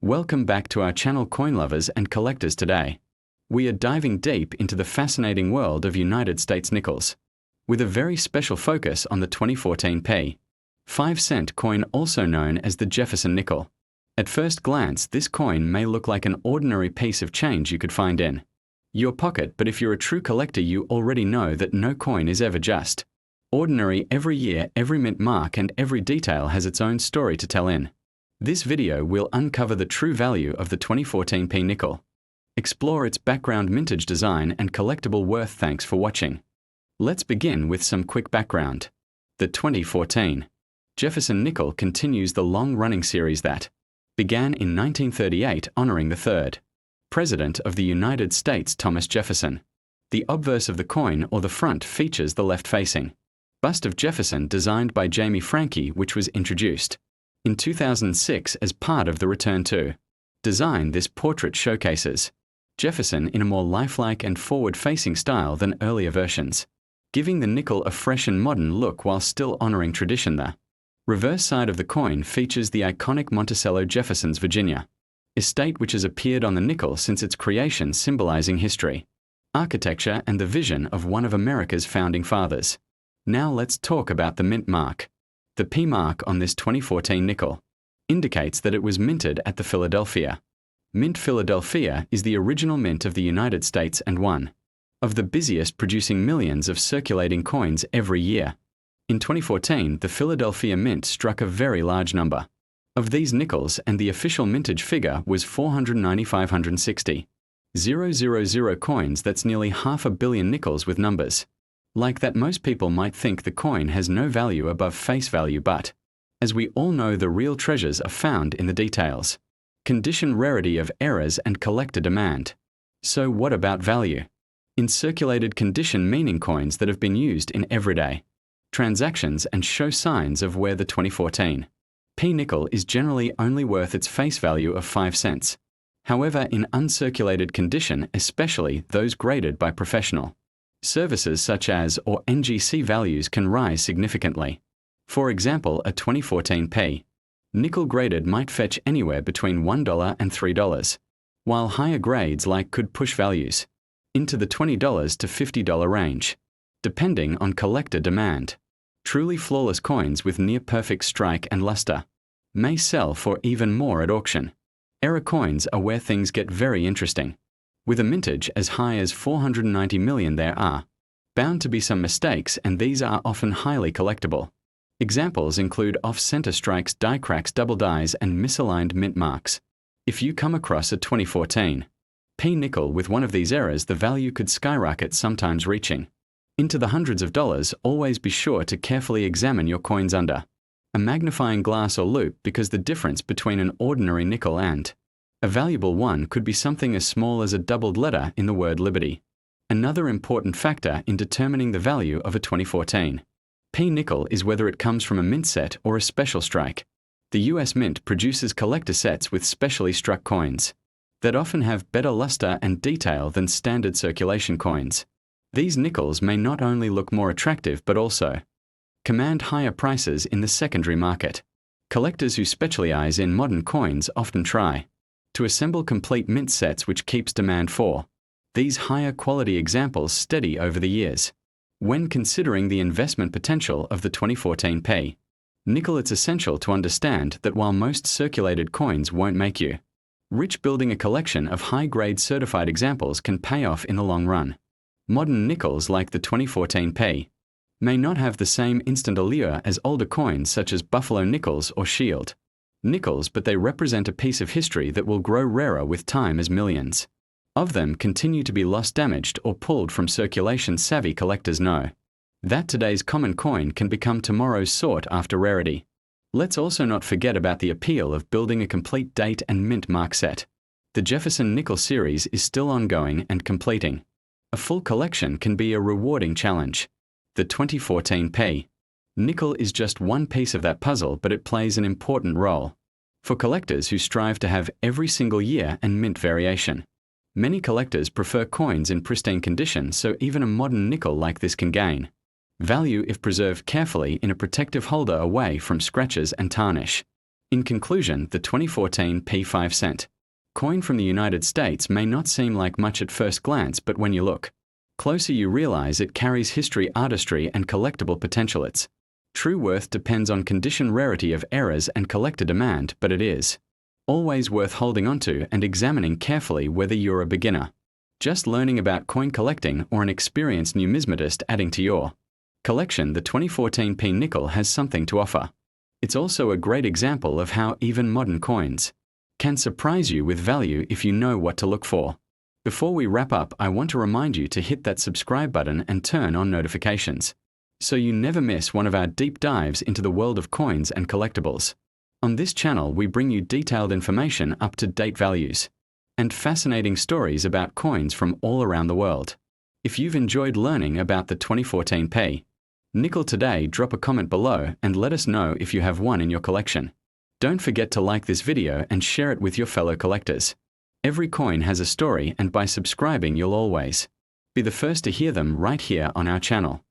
Welcome back to our channel, coin lovers and collectors. Today, we are diving deep into the fascinating world of United States nickels, with a very special focus on the 2014 P 5-cent coin, also known as the Jefferson Nickel. At first glance, this coin may look like an ordinary piece of change you could find in your pocket, but if you're a true collector, you already know that no coin is ever just ordinary. Every year, every mint mark and every detail has its own story to tell. In this video, we'll uncover the true value of the 2014 P nickel, explore its background, mintage, design, and collectible worth. Thanks for watching. Let's begin with some quick background. The 2014 Jefferson Nickel continues the long-running series that began in 1938, honoring the third President of the United States, Thomas Jefferson. The obverse of the coin, or the front, features the left-facing bust of Jefferson designed by Jamie Franke, which was introduced in 2006 as part of the Return to design. This portrait showcases Jefferson in a more lifelike and forward-facing style than earlier versions, giving the nickel a fresh and modern look while still honoring tradition. The reverse side of the coin features the iconic Monticello Jefferson's Virginia estate, which has appeared on the nickel since its creation, symbolizing history, architecture, and the vision of one of America's founding fathers. Now let's talk about the mint mark. The P mark on this 2014 nickel indicates that it was minted at the Philadelphia Mint. Philadelphia is the original mint of the United States and one of the busiest, producing millions of circulating coins every year. In 2014, the Philadelphia Mint struck a very large number of these nickels, and the official mintage figure was 490,560,000 coins. That's nearly 500 million nickels. With numbers like that, most people might think the coin has no value above face value, but as we all know, the real treasures are found in the details, condition, rarity of errors, and collector demand. So what about value? In circulated condition, meaning coins that have been used in everyday transactions and show signs of wear. The 2014 P nickel is generally only worth its face value of 5 cents. However, in uncirculated condition, especially those graded by professional services such as or NGC, values can rise significantly. For example, a 2014 P nickel graded might fetch anywhere between $1 and $3, while higher grades like could push values into the $20 to $50 range, depending on collector demand. Truly flawless coins with near-perfect strike and luster may sell for even more at auction. Error coins are where things get very interesting. With a mintage as high as 490 million, there are bound to be some mistakes, and these are often highly collectible. Examples include off-center strikes, die cracks, double dies, and misaligned mint marks. If you come across a 2014 P nickel with one of these errors, the value could skyrocket, sometimes reaching into the hundreds of dollars. Always be sure to carefully examine your coins under a magnifying glass or loupe, because the difference between an ordinary nickel and a valuable one could be something as small as a doubled letter in the word liberty. Another important factor in determining the value of a 2014 P nickel is whether it comes from a mint set or a special strike. The US Mint produces collector sets with specially struck coins that often have better luster and detail than standard circulation coins. These nickels may not only look more attractive but also command higher prices in the secondary market. Collectors who specialize in modern coins often try to assemble complete mint sets, which keeps demand for these higher quality examples steady over the years. When considering the investment potential of the 2014 P nickel, it's essential to understand that while most circulated coins won't make you rich, building a collection of high-grade certified examples can pay off in the long run. Modern nickels like the 2014 P may not have the same instant allure as older coins such as Buffalo nickels or Shield nickels, but they represent a piece of history that will grow rarer with time as millions of them continue to be lost, damaged, or pulled from circulation. Savvy collectors know that today's common coin can become tomorrow's sought-after rarity. Let's also not forget about the appeal of building a complete date and mint mark set. The Jefferson Nickel series is still ongoing, and completing a full collection can be a rewarding challenge. The 2014 P nickel is just one piece of that puzzle, but it plays an important role for collectors who strive to have every single year and mint variation. Many collectors prefer coins in pristine condition, so even a modern nickel like this can gain value if preserved carefully in a protective holder away from scratches and tarnish. In conclusion, the 2014 P5 coin from the United States may not seem like much at first glance, but when you look closer you realize it carries history, artistry, and collectible potential. Its true worth depends on condition, rarity of errors, and collector demand, but it is always worth holding onto and examining carefully whether you're a beginner, just learning about coin collecting, or an experienced numismatist adding to your collection. The 2014 P nickel has something to offer. It's also a great example of how even modern coins can surprise you with value if you know what to look for. Before we wrap up, I want to remind you to hit that subscribe button and turn on notifications, so you never miss one of our deep dives into the world of coins and collectibles. On this channel, we bring you detailed information, up-to-date values, and fascinating stories about coins from all around the world. If you've enjoyed learning about the 2014 P nickel today, drop a comment below and let us know if you have one in your collection. Don't forget to like this video and share it with your fellow collectors. Every coin has a story, and by subscribing you'll always be the first to hear them right here on our channel.